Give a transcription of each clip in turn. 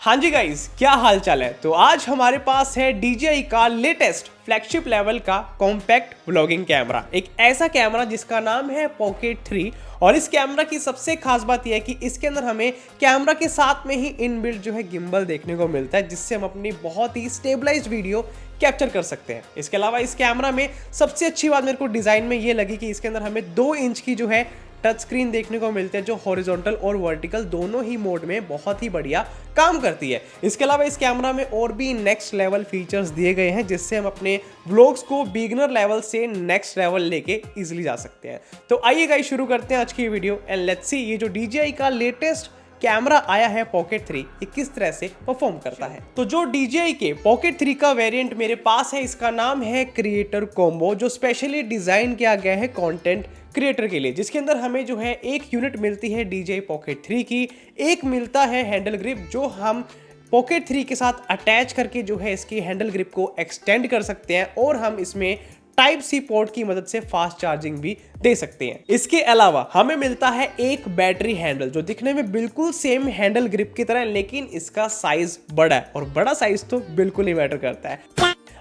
हाँ जी गाइस, क्या हाल चाल है। तो आज हमारे पास है DJI का लेटेस्ट फ्लैगशिप लेवल का कॉम्पैक्ट व्लॉगिंग कैमरा। एक ऐसा कैमरा जिसका नाम है पॉकेट 3। और इस कैमरा की सबसे खास बात यह है कि इसके अंदर हमें कैमरा के साथ में ही इनबिल्ट जो है गिम्बल देखने को मिलता है, जिससे हम अपनी बहुत ही स्टेबलाइज्ड वीडियो कैप्चर कर सकते हैं। इसके अलावा इस कैमरा में सबसे अच्छी बात मेरे को डिजाइन में ये लगी कि इसके अंदर हमें 2 इंच की जो है टच स्क्रीन देखने को मिलते हैं, जो हॉरिजॉन्टल और वर्टिकल दोनों ही मोड में बहुत ही बढ़िया काम करती है। इसके अलावा इस कैमरा में और भी नेक्स्ट लेवल फीचर्स दिए गए हैं, जिससे हम अपने व्लॉग्स को बिगिनर लेवल से नेक्स्ट लेवल लेके इजीली जा सकते हैं। तो आइए गाइस, शुरू करते हैं आज की वीडियो एंड लेट्स सी ये जो DJI का लेटेस्ट कैमरा आया है पॉकेट 3, ये किस तरह से परफॉर्म करता है। तो जो DJI के पॉकेट 3 का वेरिएंट मेरे पास है, इसका नाम है क्रिएटर कॉम्बो, जो स्पेशली डिजाइन किया गया है कंटेंट क्रिएटर के लिए, जिसके अंदर हमें जो है एक यूनिट मिलती है DJI पॉकेट 3 की, एक मिलता है हैंडल ग्रिप, जो हम पॉकेट 3 के साथ अटैच करके जो है इसकी हैंडल ग्रिप को एक्सटेंड कर सकते हैं, और हम इसमें टाइप सी पोर्ट की मदद से फास्ट चार्जिंग भी दे सकते हैं। इसके अलावा हमें मिलता है एक बैटरी हैंडल, जो दिखने में बिल्कुल सेम हैंडल ग्रिप की तरह है, लेकिन इसका साइज बड़ा है, और बड़ा साइज तो बिल्कुल ही मैटर करता है।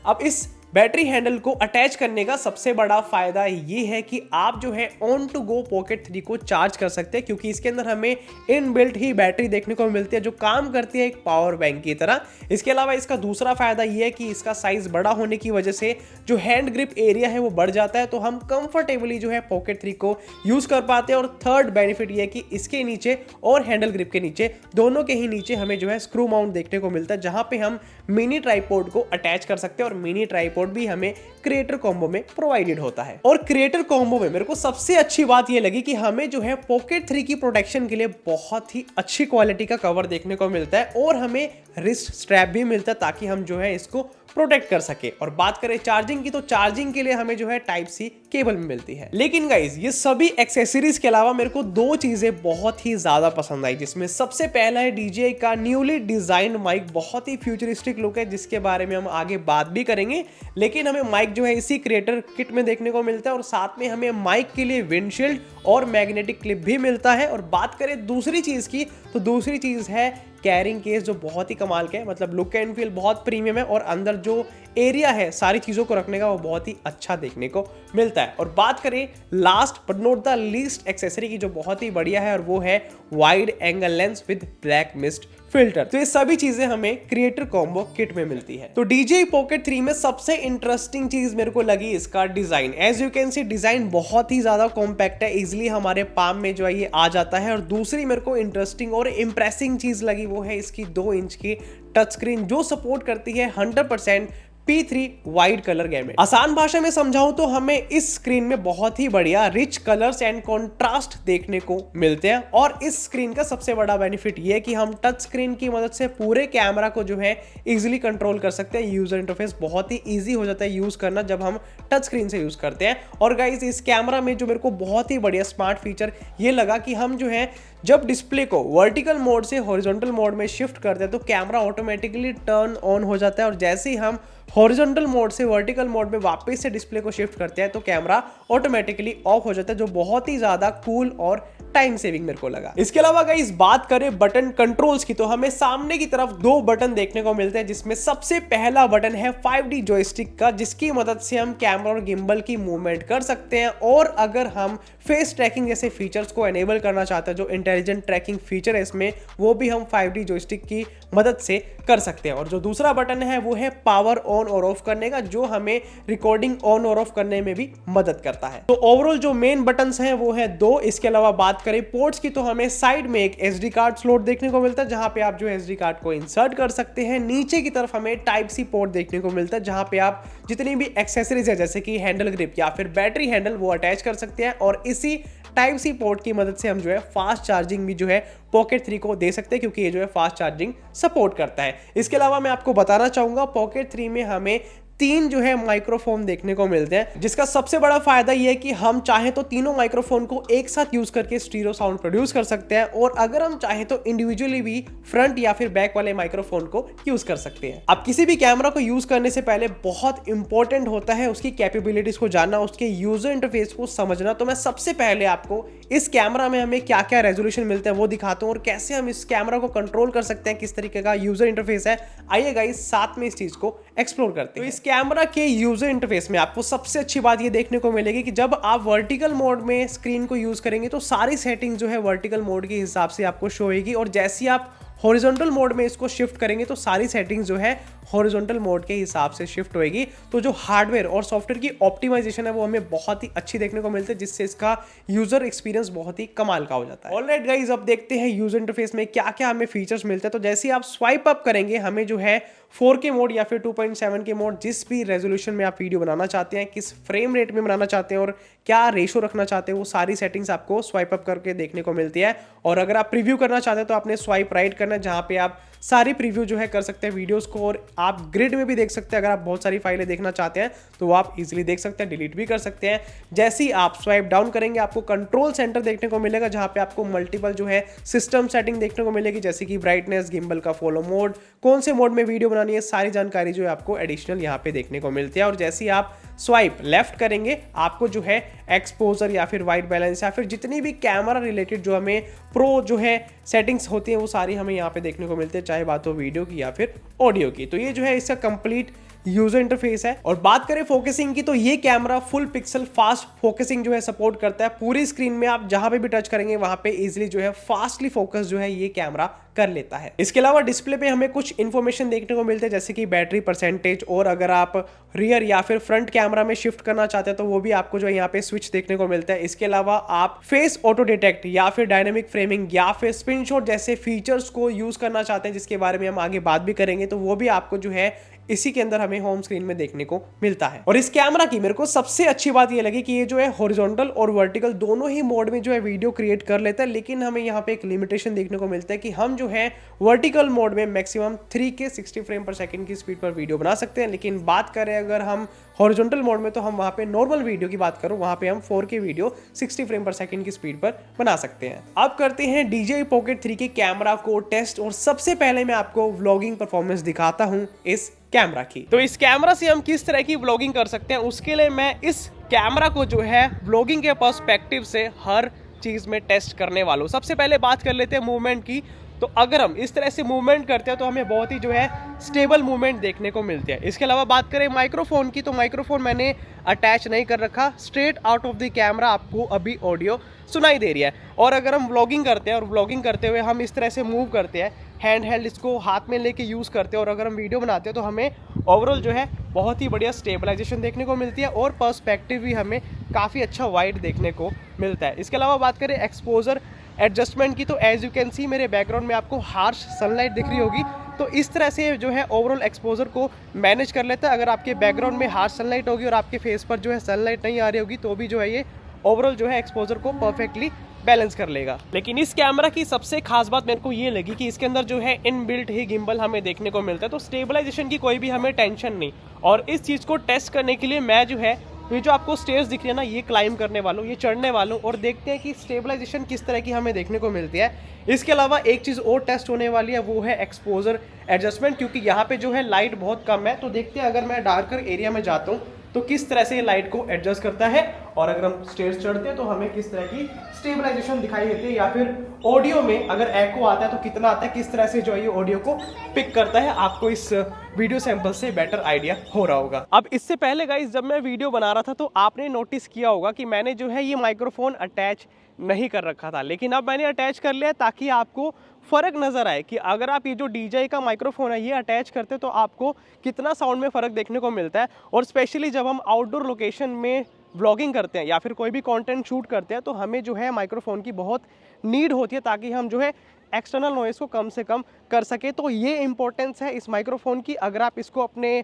अब इस बैटरी हैंडल को अटैच करने का सबसे बड़ा फायदा ये है कि आप जो है ऑन टू गो पॉकेट 3 को चार्ज कर सकते हैं, क्योंकि इसके अंदर हमें इनबिल्ट ही बैटरी देखने को मिलती है, जो काम करती है एक पावर बैंक की तरह। इसके अलावा इसका दूसरा फायदा ये है कि इसका साइज बड़ा होने की वजह से जो हैंड ग्रिप एरिया है वो बढ़ जाता है, तो हम कंफर्टेबली जो है पॉकेट 3 को यूज कर पाते हैं। और थर्ड बेनिफिट ये है कि इसके नीचे और हैंडल ग्रिप के नीचे, दोनों के ही नीचे हमें जो है स्क्रू माउंट देखने को मिलता है, जहां पे हम मिनी ट्राइपॉड को अटैच कर सकते हैं, और मिनी ट्राइपॉड भी हमें क्रिएटर कॉम्बो में प्रोवाइडेड होता है। और क्रिएटर कॉम्बो में मेरे को सबसे अच्छी बात यह लगी कि हमें जो है पॉकेट 3 की प्रोटेक्शन के लिए बहुत ही अच्छी क्वालिटी का कवर देखने को मिलता है, और हमें रिस्ट स्ट्रैप भी मिलता है, ताकि हम जो है इसको प्रोटेक्ट कर सके। और बात करें चार्जिंग की, तो चार्जिंग के लिए हमें जो है टाइप सी केबल मिलती है। लेकिन गाइज, ये सभी एक्सेसरीज के अलावा मेरे को 2 चीजें बहुत ही ज्यादा पसंद आई, जिसमें सबसे पहला है DJI का न्यूली डिजाइन माइक। बहुत ही फ्यूचरिस्टिक लुक है, जिसके बारे में हम आगे बात भी करेंगे। लेकिन हमें माइक जो है इसी क्रिएटर किट में देखने को मिलता है, और साथ में हमें माइक के लिए विंडशील्ड और मैग्नेटिक क्लिप भी मिलता है। और बात करें दूसरी चीज की, तो दूसरी चीज है कैरिंग केस, जो बहुत ही कमाल का है। मतलब लुक एंड फील बहुत प्रीमियम है, और अंदर जो एरिया है सारी चीजों को रखने का, वो बहुत ही अच्छा देखने को मिलता है। और बात करें last but not the least accessory की, जो बहुत ही बढ़िया है, और वो है wide angle lens with black mist filter. तो ये सभी चीजें हमें क्रिएटर कॉम्बो किट में मिलती है। तो DJI पॉकेट 3 में सबसे इंटरेस्टिंग चीज मेरे को लगी इसका design. As you can see, design बहुत ही ज्यादा कॉम्पैक्ट है, इजिली हमारे पाम में जो है ये आ जाता है। और दूसरी मेरे को इंटरेस्टिंग और इंप्रेसिंग चीज लगी, वो है इसकी 2 इंच की टच स्क्रीन, जो सपोर्ट करती है 100% P3 वाइड कलर गैमेट। आसान भाषा में समझाऊं तो हमें इस स्क्रीन में बहुत ही बढ़िया रिच कलर्स एंड कंट्रास्ट देखने को मिलते हैं। और इस स्क्रीन का सबसे बड़ा बेनिफिट ये है कि हम टच स्क्रीन की मदद से पूरे कैमरा को जो है इजीली कंट्रोल कर सकते हैं। यूजर इंटरफेस बहुत ही इजी हो जाता है यूज करना, जब हम टच स्क्रीन से यूज करते हैं। और गाइस, इस कैमरा में जो मेरे को बहुत ही बढ़िया स्मार्ट फीचर ये लगा कि हम जो है जब डिस्प्ले को वर्टिकल मोड से हॉरिजॉन्टल मोड में शिफ्ट करते हैं, तो कैमरा ऑटोमेटिकली टर्न ऑन हो जाता है। और जैसे ही हम हॉरिजॉन्टल मोड से वर्टिकल मोड में वापस से डिस्प्ले को शिफ्ट करते हैं, तो कैमरा ऑटोमेटिकली ऑफ हो जाता है, जो बहुत ही ज्यादा कूल और टाइम सेविंग मेरे को लगा। इसके अलावा गाइस, बात करें बटन कंट्रोल्स की, तो हमें सामने की तरफ 2 बटन देखने को मिलते हैं, जिसमें सबसे पहला बटन है 5D जॉयस्टिक का, जिसकी मदद से हम कैमरा और गिम्बल की मूवमेंट कर सकते हैं। और अगर हम फेस ट्रैकिंग जैसे फीचर्स को एनेबल करना चाहते हैं, जो इंटेलिजेंट ट्रैकिंग फीचर है इसमें, वो भी हम 5D जॉयस्टिक की मदद से कर सकते हैं। और जो दूसरा बटन है वो है पावर ऑन और ऑफ करने का, जो हमें रिकॉर्डिंग ऑन और ऑफ करने में भी मदद करता है। तो ओवरऑल जो मेन बटन्स हैं वो है 2। इसके अलावा बात करें पोर्ट्स की, तो हमें साइड में एक SD कार्ड स्लॉट देखने को मिलता है, जहां पे आप जो SD कार्ड को इंसर्ट कर सकते हैं। नीचे की तरफ हमें टाइप सी पोर्ट देखने को मिलता है, जहां पे आप जितनी भी एक्सेसरीज है, जैसे कि हैंडल ग्रिप या फिर बैटरी हैंडल, वो अटैच कर सकते हैं। और इसी टाइप सी पोर्ट की मदद से हम जो है फास्ट चार्जिंग भी जो है पॉकेट 3 को दे सकते हैं, क्योंकि ये जो है फास्ट चार्जिंग सपोर्ट करता है। इसके अलावा मैं आपको बताना चाहूंगा, पॉकेट 3 में हमें तीन जो है माइक्रोफोन देखने को मिलते हैं, जिसका सबसे बड़ा फायदा ये है कि हम चाहे तो तीनों माइक्रोफोन को एक साथ यूज करके स्टीरियो साउंड प्रोड्यूस कर सकते हैं, और अगर हम चाहे तो इंडिविजुअली भी फ्रंट या फिर बैक वाले माइक्रोफोन को यूज कर सकते हैं। अब किसी भी कैमरा को यूज करने से पहले बहुत इंपॉर्टेंट होता है उसकी कैपेबिलिटीज को जानना, उसके यूजर इंटरफेस को समझना। तो मैं सबसे पहले आपको इस कैमरा में हमें क्या क्या रेजोल्यूशन मिलते हैं वो दिखाता हूं, और कैसे हम इस कैमरा को कंट्रोल कर सकते हैं, किस तरीके का यूजर इंटरफेस है। आइए गाइस साथ में इस चीज को एक्सप्लोर करते हैं। तो इस कैमरा के यूजर इंटरफेस में आपको सबसे अच्छी बात ये देखने को मिलेगी कि जब आप वर्टिकल मोड में स्क्रीन को यूज करेंगे तो सारी सेटिंग जो है वर्टिकल मोड के हिसाब से आपको शो होगी, और जैसे आप हॉरिजॉन्टल मोड में इसको शिफ्ट करेंगे तो सारी सेटिंग्स जो है हॉरिजॉन्टल मोड के हिसाब से शिफ्ट होएगी। तो जो हार्डवेयर और सॉफ्टवेयर की ऑप्टिमाइजेशन है वो हमें बहुत ही अच्छी देखने को मिलती है, जिससे इसका यूजर एक्सपीरियंस बहुत ही कमाल का हो जाता है। ऑलराइट गाइस, अब देखते हैं यूजर इंटरफेस में क्या क्या हमें फीचर्स मिलते हैं। तो जैसे ही आप स्वाइप अप करेंगे हमें जो है 4K मोड या फिर 2.7 के मोड, जिस भी रेजोल्यूशन में आप वीडियो बनाना चाहते हैं, किस फ्रेम रेट में बनाना चाहते हैं और क्या रेशो रखना चाहते हैं, वो सारी सेटिंग्स आपको स्वाइप अप करके देखने को मिलती है। और अगर आप प्रीव्यू करना चाहते हैं तो आपने स्वाइप राइट करना है, जहां पे आप सारी प्रीव्यू जो है कर सकते हैं वीडियोस को, और आप ग्रिड में भी देख सकते हैं। अगर आप बहुत सारी फाइलें देखना चाहते हैं तो वो आप इजीली देख सकते हैं, डिलीट भी कर सकते हैं। जैसे ही आप स्वाइप डाउन करेंगे आपको कंट्रोल सेंटर देखने को मिलेगा, जहां पे आपको मल्टीपल जो है सिस्टम सेटिंग देखने को मिलेगी, जैसे कि ब्राइटनेस, गिम्बल का फॉलो मोड, कौन से मोड में वीडियो बनानी है, सारी जानकारी जो है आपको एडिशनल यहाँ पे देखने को मिलती है। और जैसे ही आप स्वाइप लेफ्ट करेंगे आपको जो है एक्सपोजर या फिर वाइट बैलेंस या फिर जितनी भी कैमरा रिलेटेड जो हमें प्रो जो है सेटिंग्स होती हैं वो सारी हमें यहाँ पे देखने को मिलती है, चाहे बात हो वीडियो की या फिर ऑडियो की। तो ये जो है इसका कंप्लीट यूजर इंटरफेस है। और बात करें फोकसिंग की तो ये camera full pixel fast focusing जो है सपोर्ट करता है। पूरी स्क्रीन में आप जहां पे भी टच करेंगे वहां पे इजीली जो है फास्टली फोकस जो है ये कैमरा कर लेता है। इसके अलावा डिस्प्ले पे हमें कुछ इंफॉर्मेशन देखने को मिलते हैं, जैसे कि बैटरी परसेंटेज, और अगर आप रियर या फिर फ्रंट कैमरा में शिफ्ट करना चाहते हैं तो वो भी आपको जो है यहाँ पे स्विच देखने को मिलता है। इसके अलावा आप फेस ऑटो डिटेक्ट या फिर डायनेमिक फ्रेमिंग या फिर स्पिन शॉट जैसे फीचर्स को यूज करना चाहते हैं, जिसके बारे में हम आगे बात भी करेंगे, तो वो भी आपको जो है इसी के अंदर हमें होम स्क्रीन में देखने को मिलता है। और इस कैमरा की मेरे को सबसे अच्छी बात ये लगी कि ये जो है हॉरिजॉन्टल और वर्टिकल दोनों ही मोड में जो है वीडियो क्रिएट कर लेता है, लेकिन हमें यहाँ पे एक लिमिटेशन देखने को मिलता है कि हम जो है वर्टिकल मोड में मैक्सिमम 3K 60 फ्रेम पर सेकंड की स्पीड पर वीडियो बना सकते हैं। लेकिन बात करें अगर हम हॉरिजॉन्टल मोड में तो हम वहां पे नॉर्मल वीडियो की बात करूं, वहां पे हम 4K वीडियो 60 फ्रेम पर सेकंड की स्पीड पर बना सकते हैं। अब करते हैं DJI Pocket 3 के कैमरा को टेस्ट, और सबसे पहले मैं आपको व्लॉगिंग परफॉर्मेंस दिखाता हूं इस कैमरा की। तो इस कैमरा से हम किस तरह की व्लॉगिंग कर सकते हैं उसके लिए मैं इस कैमरा को जो है व्लॉगिंग के पर्सपेक्टिव से हर चीज में टेस्ट करने वाला हूं। सबसे पहले बात कर लेते हैं मूवमेंट की। तो अगर हम इस तरह से मूवमेंट करते हैं तो हमें बहुत ही जो है स्टेबल मूवमेंट देखने को मिलती है। इसके अलावा बात करें माइक्रोफोन की तो माइक्रोफोन मैंने अटैच नहीं कर रखा, straight out of the camera आपको अभी ऑडियो सुनाई दे रही है। और अगर हम व्लॉगिंग करते हैं और व्लॉगिंग करते हुए हम इस तरह से मूव करते हैं, हैंड हेल्ड इसको हाथ में लेके यूज़ करते हैं, और अगर हम वीडियो बनाते हैं तो हमें ओवरऑल जो है बहुत ही बढ़िया स्टेबलाइजेशन देखने को मिलती है, और पर्सपेक्टिव भी हमें काफ़ी अच्छा वाइड देखने को मिलता है। इसके अलावा बात करें एक्सपोजर एडजस्टमेंट की तो एज यू कैन सी मेरे बैकग्राउंड में आपको हार्श सनलाइट दिख रही होगी, तो इस तरह से जो है ओवरऑल एक्सपोजर को मैनेज कर लेता है। अगर आपके बैकग्राउंड में हार्श सनलाइट होगी और आपके फेस पर जो है सनलाइट नहीं आ रही होगी तो भी जो है ये ओवरऑल जो है एक्सपोजर को परफेक्टली बैलेंस कर लेगा। लेकिन इस कैमरा की सबसे खास बात मेरे को ये लगी कि इसके अंदर जो है इनबिल्ट ही गिम्बल हमें देखने को मिलता है, तो स्टेबलाइजेशन की कोई भी हमें टेंशन नहीं। और इस चीज़ को टेस्ट करने के लिए मैं जो है ये जो आपको स्टेयर्स दिख रही है ना, ये क्लाइंब करने वालों, ये चढ़ने वालों, और देखते हैं कि स्टेबलाइजेशन किस तरह की हमें देखने को मिलती है। इसके अलावा एक चीज़ और टेस्ट होने वाली है, वो है एक्सपोजर एडजस्टमेंट, क्योंकि यहाँ पे जो है लाइट बहुत कम है। तो देखते हैं अगर मैं डार्कर एरिया में जाता हूँ तो किस तरह से ये लाइट को एडजस्ट करता है, और अगर हम स्टेयर्स चढ़ते हैं तो हमें किस तरह की स्टेबलाइजेशन दिखाई देती है, या फिर ऑडियो में अगर एको आता है तो कितना आता है, किस तरह से जो है ये ऑडियो को पिक करता है। आपको इस वीडियो सैंपल से बेटर आइडिया हो रहा होगा। अब इससे पहले गाइस जब मैं वीडियो बना रहा था तो आपने नोटिस किया होगा कि मैंने जो है ये माइक्रोफोन अटैच नहीं कर रखा था, लेकिन अब मैंने अटैच कर लिया ताकि आपको फ़र्क नज़र आए कि अगर आप ये जो DJI का माइक्रोफोन है ये अटैच करते तो आपको कितना साउंड में फ़र्क देखने को मिलता है। और स्पेशली जब हम आउटडोर लोकेशन में व्लॉगिंग करते हैं या फिर कोई भी कंटेंट शूट करते हैं तो हमें जो है माइक्रोफोन की बहुत नीड होती है, ताकि हम जो है एक्सटर्नल नॉइस को कम से कम कर सके। तो ये इंपॉर्टेंस है इस माइक्रोफोन की। अगर आप इसको अपने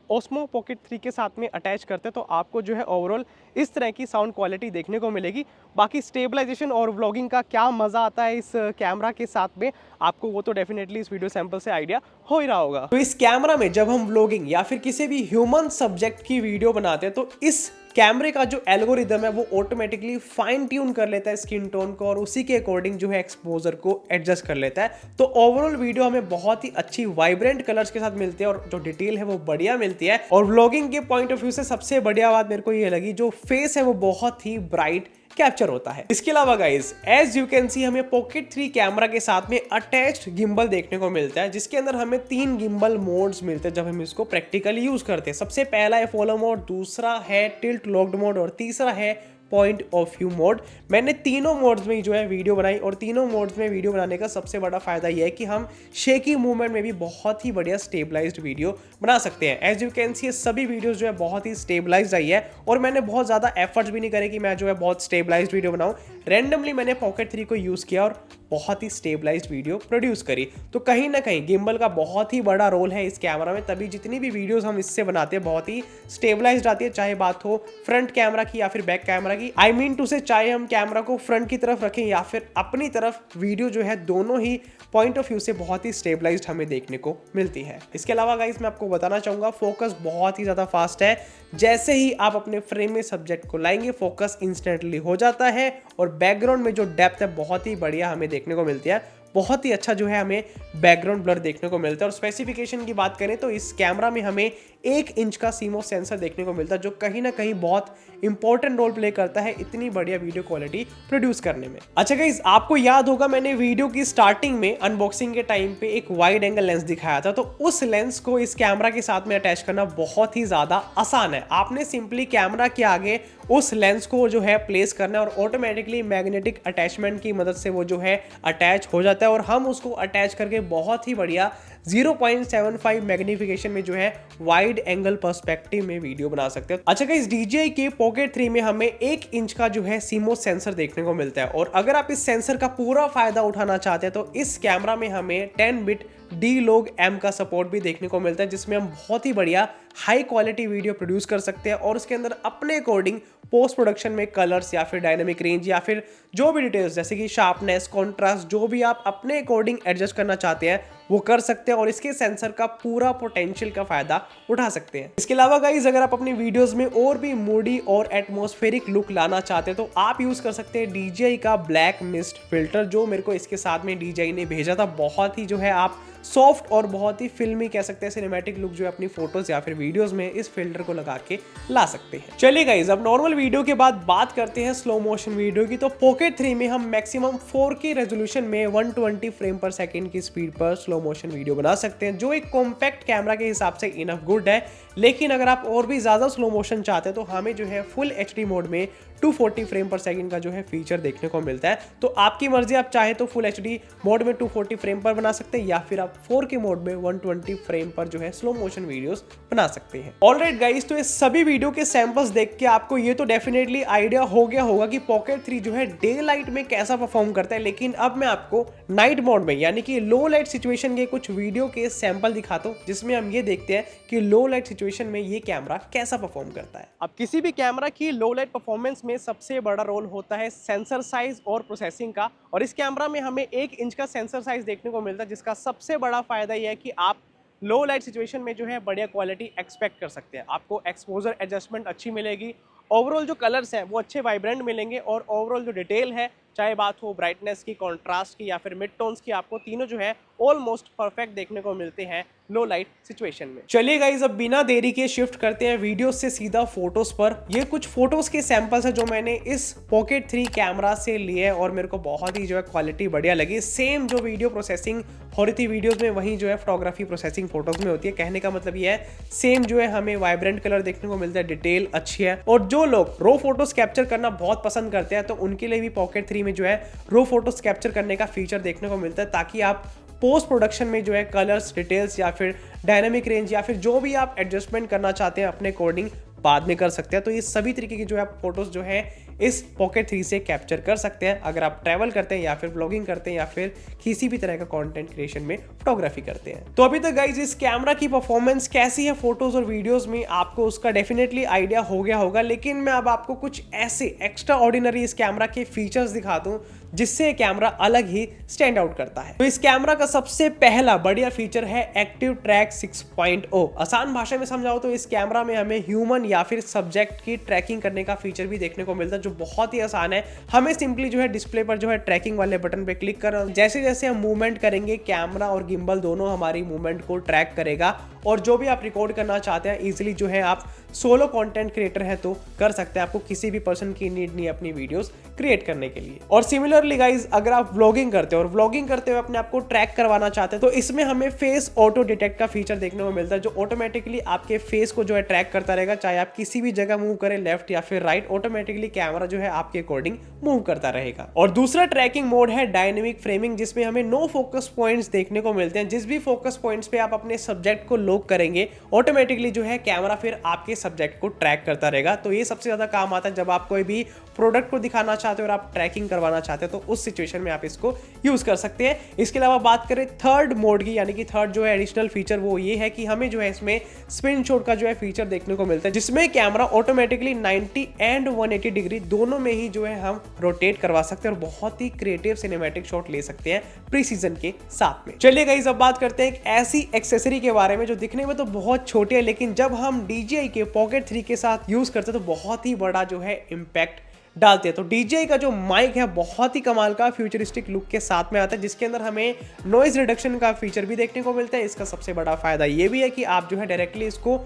ओस्मो पॉकेट 3 के साथ में अटैच करते हैं तो आपको जो है ओवरऑल इस तरह की साउंड क्वालिटी देखने को मिलेगी। बाकी स्टेबलाइजेशन और व्लॉगिंग का क्या मज़ा आता है इस कैमरा के साथ में, आपको वो तो डेफिनेटली इस वीडियो सैंपल से आइडिया हो ही रहा होगा। तो इस कैमरा में जब हम व्लॉगिंग या फिर किसी भी ह्यूमन सब्जेक्ट की वीडियो बनाते हैं तो इस कैमरे का जो एल्गोरिदम है वो ऑटोमेटिकली फाइन ट्यून कर लेता है स्किन टोन को और उसी के अकॉर्डिंग जो है एक्सपोजर को एडजस्ट कर लेता है। तो ओवरऑल वीडियो हमें बहुत ही अच्छी वाइब्रेंट कलर्स के साथ मिलती है और जो डिटेल है वो बढ़िया मिलती है। और व्लॉगिंग के पॉइंट ऑफ व्यू से सबसे बढ़िया बात मेरे को ये लगी, जो फेस है वो बहुत ही ब्राइट कैप्चर होता है। इसके अलावा guys as you can see हमें पॉकेट 3 कैमरा के साथ में अटैच्ड गिम्बल देखने को मिलता है, जिसके अंदर हमें 3 गिम्बल मोड्स मिलते हैं जब हम इसको प्रैक्टिकली यूज करते हैं। सबसे पहला है फॉलो मोड, दूसरा है टिल्ट लॉक्ड मोड और तीसरा है पॉइंट ऑफ व्यू मोड। मैंने तीनों मोड्स में जो है वीडियो बनाई और तीनों मोड्स में वीडियो बनाने का सबसे बड़ा फायदा यह है कि हम शेकी मूवमेंट में भी बहुत ही बढ़िया स्टेबलाइज्ड वीडियो बना सकते हैं। एज यू कैन सी सभी वीडियोस जो है बहुत ही स्टेबलाइज्ड आई है और मैंने बहुत ज़्यादा एफर्ट्स भी नहीं करे कि मैं जो है बहुत स्टेबलाइज्ड वीडियो बनाऊं। रैंडमली मैंने पॉकेट 3 को यूज़ किया और बहुत ही स्टेबलाइज्ड वीडियो प्रोड्यूस करी। तो कहीं ना कहीं गिम्बल का बहुत ही बड़ा रोल है इस कैमरा में, तभी जितनी भी वीडियोस हम इससे बनाते हैं बहुत ही स्टेबलाइज्ड आती है, चाहे बात हो फ्रंट कैमरा की या फिर बैक कैमरा की। आई मीन टू से चाहे हम कैमरा को फ्रंट की तरफ रखें या फिर अपनी तरफ, वीडियो जो है दोनों ही पॉइंट ऑफ व्यू से बहुत ही स्टेबलाइज्ड हमें देखने को मिलती है। इसके अलावा गाइस मैं आपको बताना चाहूंगा फोकस बहुत ही ज़्यादा फास्ट है। जैसे ही आप अपने फ्रेम में सब्जेक्ट को लाएंगे फोकस इंस्टेंटली हो जाता है और बैकग्राउंड में जो डेप्थ है बहुत ही बढ़िया हमें देखने को मिलती है। बहुत ही अच्छा जो है हमें बैकग्राउंड ब्लर देखने को मिलता है। और स्पेसिफिकेशन की बात करें तो इस कैमरा में हमें 1 इंच का CMOS सेंसर देखने को मिलता है, जो कहीं ना कहीं बहुत इंपॉर्टेंट रोल प्ले करता है इतनी बढ़िया वीडियो क्वालिटी प्रोड्यूस करने में। अच्छा गाइस, आपको याद होगा मैंने वीडियो की स्टार्टिंग में अनबॉक्सिंग के टाइम पे एक वाइड एंगल लेंस दिखाया था, तो उस लेंस को इस कैमरा के साथ में अटैच करना बहुत ही ज्यादा आसान है। आपने सिंपली कैमरा के आगे उस लेंस को जो है प्लेस करना है और ऑटोमेटिकली मैग्नेटिक अटैचमेंट की मदद से वो जो है अटैच हो जाता है और हम उसको अटैच करके बहुत ही बढ़िया 0.75 मैग्निफिकेशन में जो है वाइड एंगल पर्सपेक्टिव में वीडियो बना सकते हैं। अच्छा गाइस, DJI के पॉकेट 3 में हमें 1 इंच का जो है CMOS सेंसर देखने को मिलता है और अगर आप इस सेंसर का पूरा फायदा उठाना चाहते हैं तो इस कैमरा में हमें 10 बिट D-Log-M का सपोर्ट भी देखने को मिलता है, जिसमें हम बहुत ही बढ़िया हाई क्वालिटी वीडियो प्रोड्यूस कर सकते हैं और उसके अंदर अपने अकॉर्डिंग पोस्ट प्रोडक्शन में कलर्स या फिर डायनामिक रेंज या फिर जो भी डिटेल्स जैसे कि शार्पनेस, कॉन्ट्रास्ट, जो भी आप अपने अकॉर्डिंग एडजस्ट करना चाहते हैं वो कर सकते हैं और इसके सेंसर का पूरा पोटेंशियल का फायदा उठा सकते हैं। इसके अलावा गाइस, अगर आप अपनी वीडियोस में और भी मूडी और एटमॉस्फेरिक लुक लाना चाहते हैं तो आप यूज कर सकते हैं DJI का ब्लैक मिस्ट फिल्टर, जो मेरे को इसके साथ में DJI ने भेजा था। बहुत ही जो है आप सॉफ्ट और बहुत ही फिल्मी कह सकते हैं सिनेमैटिक लुक जो है अपनी फोटोज या फिर वीडियोस में इस फिल्टर को लगा के ला सकते हैं। चलिए गाइस, अब नॉर्मल वीडियो के बाद बात करते हैं स्लो मोशन वीडियो की। तो पॉकेट 3 में हम मैक्सिमम 4K रेजोल्यूशन में 120 फ्रेम पर सेकंड की स्पीड पर स्लो मोशन वीडियो बना सकते हैं, जो एक कॉम्पैक्ट कैमरा के हिसाब से इनफ गुड है। लेकिन अगर आप और भी ज्यादा स्लो मोशन चाहते हैं तो हमें जो है फुल HD मोड में 240 फ्रेम पर सेकंड का जो है फीचर देखने को मिलता है। तो आपकी मर्जी, आप चाहे तो फुल HD मोड में 240 फ्रेम पर बना सकते हैं या फिर आप 4K मोड में 120 फ्रेम पर जो है स्लो मोशन वीडियोस बना सकते हैं। ऑलराइट गाइस, तो ये सभी वीडियो के सैंपल्स देख के आपको ये तो डेफिनेटली आइडिया हो गया होगा कि पॉकेट 3 जो है डे लाइट में कैसा परफॉर्म करता है। लेकिन अब मैं आपको नाइट मोड में यानी कि लो लाइट सिचुएशन के कुछ वीडियो के सैंपल दिखाता हूं, जिसमें हम ये देखते हैं कि लो लाइट सिचुएशन में ये कैमरा कैसा परफॉर्म करता है। अब किसी भी कैमरा की लो लाइट परफॉर्मेंस में सबसे बड़ा रोल होता है सेंसर साइज और प्रोसेसिंग का, और इस कैमरा में हमें 1 इंच का सेंसर साइज देखने को मिलता है, जिसका सबसे बड़ा फायदा यह है कि आप लो लाइट सिचुएशन में जो है बढ़िया क्वालिटी एक्सपेक्ट कर सकते हैं। आपको एक्सपोजर एडजस्टमेंट अच्छी मिलेगी, ओवरऑल जो कलर्स हैं वो अच्छे वाइब्रेंट मिलेंगे और ओवरऑल जो डिटेल है, चाहे बात हो ब्राइटनेस की, कॉन्ट्रास्ट की या फिर मिड टोन्स की, आपको तीनों जो है ऑलमोस्ट परफेक्ट देखने को मिलते हैं लो लाइट सिचुएशन में। चलिए गाइस, अब बिना देरी के शिफ्ट करते हैं वीडियो से सीधा फोटोज पर। ये कुछ फोटोज के सैंपल्स हैं जो मैंने इस पॉकेट 3 कैमरा से लिए और मेरे को बहुत ही जो है क्वालिटी बढ़िया लगी। सेम जो वीडियो प्रोसेसिंग हो रही थी वीडियोज में, वहीं जो है फोटोग्राफी प्रोसेसिंग फोटोज में होती है। कहने का मतलब ये है सेम जो है हमें वाइब्रेंट कलर देखने को मिलता है, डिटेल अच्छी है। और जो लोग रो फोटोज कैप्चर करना बहुत पसंद करते हैं तो उनके लिए भी पॉकेट 3 में जो है रो फोटोज कैप्चर करने का फीचर देखने को मिलता है, ताकि आप पोस्ट प्रोडक्शन में जो है कलर्स, डिटेल्स या फिर डायनामिक रेंज या फिर जो भी आप एडजस्टमेंट करना चाहते हैं अपने अकॉर्डिंग बाद में कर सकते हैं। तो ये सभी तरीके की जो है आप फोटोज जो है इस Pocket 3 से कैप्चर कर सकते हैं अगर आप ट्रैवल करते हैं या फिर व्लॉगिंग करते हैं या फिर किसी भी तरह का कंटेंट क्रिएशन में फोटोग्राफी करते हैं। तो अभी तक गाइज इस कैमरा की परफॉर्मेंस कैसी है फोटोज और वीडियोस में आपको उसका डेफिनेटली आइडिया हो गया होगा, लेकिन मैं अब आपको कुछ ऐसे एक्स्ट्रा ऑर्डिनरी इस कैमरा के फीचर्स दिखा दूं जिससे कैमरा अलग ही स्टैंड आउट करता है। तो इस कैमरा का सबसे पहला बढ़िया फीचर है एक्टिव ट्रैक 6.0। आसान भाषा में समझाओ तो इस कैमरा में हमें ह्यूमन या फिर सब्जेक्ट की ट्रैकिंग करने का फीचर भी देखने को मिलता है, जो बहुत ही आसान है। हमें सिंपली जो है डिस्प्ले पर जो है ट्रैकिंग वाले बटन पे क्लिक कर जैसे जैसे हम मूवमेंट करेंगे कैमरा और गिम्बल दोनों हमारी मूवमेंट को ट्रैक करेगा और जो भी आप रिकॉर्ड करना चाहते हैं इजीली जो है आप सोलो कंटेंट क्रिएटर है तो कर सकते हैं। आपको किसी भी पर्सन की नीड नहीं अपनी वीडियोस क्रिएट करने के लिए। और सिमिलरली गाइज अगर आप व्लॉगिंग करते हो और व्लॉगिंग करते हुए अपने आप को ट्रैक करवाना चाहते हैं तो इसमें हमें फेस ऑटो डिटेक्ट का फीचर देखने को मिलता है, जो ऑटोमेटिकली आपके फेस को जो है ट्रैक करता रहेगा। चाहे आप किसी भी जगह मूव करें लेफ्ट या फिर राइट, ऑटोमेटिकली कैमरा जो है आपके अकॉर्डिंग मूव करता रहेगा। और दूसरा ट्रैकिंग मोड है डायनेमिक फ्रेमिंग, जिसमें हमें नो फोकस पॉइंट्स देखने को मिलते हैं। जिस भी फोकस पॉइंट्स पे आप अपने सब्जेक्ट को लॉक करेंगे ऑटोमेटिकली जो है कैमरा फिर आपके सब्जेक्ट को ट्रैक करता रहेगा। तो ये सबसे ज्यादा काम आता है जब आप कोई भी प्रोडक्ट को दिखाना चाहते हो और आप ट्रैकिंग करवाना चाहते हैं, तो उस सिचुएशन में आप इसको यूज कर सकते हैं। इसके अलावा बात करें थर्ड मोड की, यानी कि थर्ड जो है एडिशनल फीचर, वो ये है कि हमें जो है इसमें स्पिन शॉट का जो है फीचर देखने को मिलता है, जिसमें कैमरा ऑटोमेटिकली 90 एंड 180 डिग्री दोनों में ही जो है हम रोटेट करवा सकते हैं और बहुत ही क्रिएटिव सिनेमैटिक शॉट ले सकते हैं प्रीसीजन के साथ में। चलिए गाइस अब बात करते हैं एक ऐसी एक्सेसरी के बारे में जो दिखने में तो बहुत छोटी है, लेकिन जब हम DJI के Pocket 3 के साथ यूज करते हैं तो बहुत ही बड़ा जो है इम्पैक्ट डालते हैं। तो DJI का जो माइक है बहुत ही कमाल का फ्यूचरिस्टिक लुक के साथ में आता है, जिसके अंदर हमें नॉइज रिडक्शन का फीचर भी देखने को मिलता है। इसका सबसे बड़ा फायदा ये भी है कि आप जो है डायरेक्टली इसको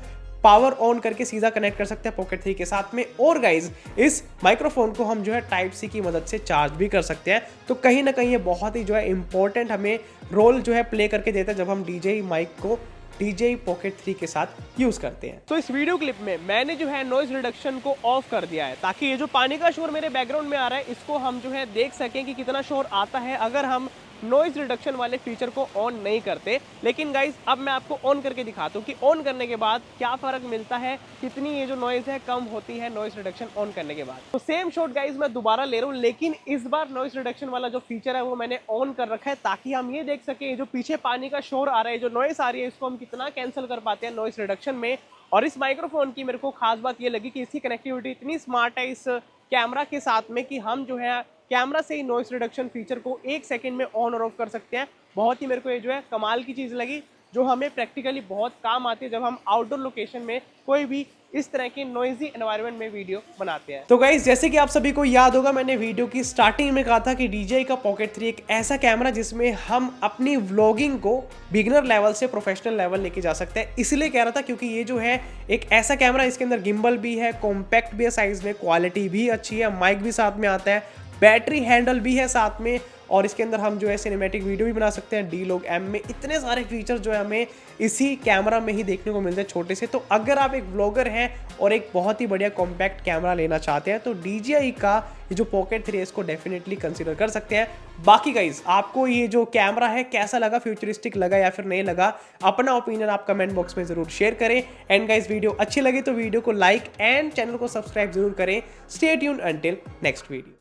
पावर ऑन करके सीधा कनेक्ट कर सकते हैं Pocket 3 के साथ में। और गाइज इस माइक्रोफोन को हम जो है Type-C की मदद से चार्ज भी कर सकते हैं। तो कहीं ना कहीं ये बहुत ही जो है इंपॉर्टेंट हमें रोल जो है प्ले करके देता है जब हम DJI माइक को DJI Pocket 3 के साथ यूज करते हैं। तो इस वीडियो क्लिप में मैंने जो है नॉइज रिडक्शन को ऑफ कर दिया है ताकि ये जो पानी का शोर मेरे बैकग्राउंड में आ रहा है इसको हम जो है देख सकें कि कितना शोर आता है अगर हम नॉइज रिडक्शन वाले फीचर को ऑन नहीं करते। लेकिन गाइज अब मैं आपको ऑन करके दिखाता हूँ कि ऑन करने के बाद क्या फर्क मिलता है, कितनी ये जो नॉइज है कम होती है नॉइज रिडक्शन ऑन करने के बाद। तो सेम शॉट गाइज मैं दोबारा ले रहा हूँ, लेकिन इस बार नॉइज रिडक्शन वाला जो फीचर है वो मैंने ऑन कर रखा है ताकि हम ये देख सके जो पीछे पानी का शोर आ रहा है, जो नॉइज आ रही है, इसको हम कितना कैंसिल कर पाते हैं नॉइज रिडक्शन में। और इस माइक्रोफोन की मेरे को खास बात ये लगी कि इसकी कनेक्टिविटी इतनी स्मार्ट है इस कैमरा के साथ में कि हम जो है कैमरा से ही नॉइस रिडक्शन फीचर को 1 सेकंड में ऑन और ऑफ कर सकते हैं। बहुत ही मेरे को ये जो है कमाल की चीज़ लगी, जो हमें प्रैक्टिकली बहुत काम आती है जब हम आउटडोर लोकेशन में कोई भी इस तरह की नॉइजी एनवायरनमेंट में वीडियो बनाते हैं। तो गाइस जैसे कि आप सभी को याद होगा मैंने वीडियो की स्टार्टिंग में कहा था कि DJI का Pocket 3 एक ऐसा कैमरा जिसमें हम अपनी व्लॉगिंग को बिगिनर लेवल से प्रोफेशनल लेवल लेके जा सकते हैं। इसलिए कह रहा था क्योंकि ये जो है एक ऐसा कैमरा, इसके अंदर गिम्बल भी है, कॉम्पैक्ट भी है साइज में, क्वालिटी भी अच्छी है, माइक भी साथ में आता है, बैटरी हैंडल भी है साथ में, और इसके अंदर हम जो है सिनेमैटिक वीडियो भी बना सकते हैं D-Log M में। इतने सारे फीचर्स जो है हमें इसी कैमरा में ही देखने को मिलते हैं छोटे से। तो अगर आप एक व्लॉगर हैं और एक बहुत ही बढ़िया कॉम्पैक्ट कैमरा लेना चाहते हैं तो DJI का ये जो Pocket 3 है इसको डेफिनेटली कंसीडर कर सकते हैं। बाकी गाइज आपको ये जो कैमरा है कैसा लगा, फ्यूचरिस्टिक लगा या फिर नहीं लगा, अपना ओपिनियन आप कमेंट बॉक्स में जरूर शेयर करें। एंड गाइज वीडियो अच्छी लगी तो वीडियो को लाइक एंड चैनल को सब्सक्राइब जरूर करें। Stay tuned until next video.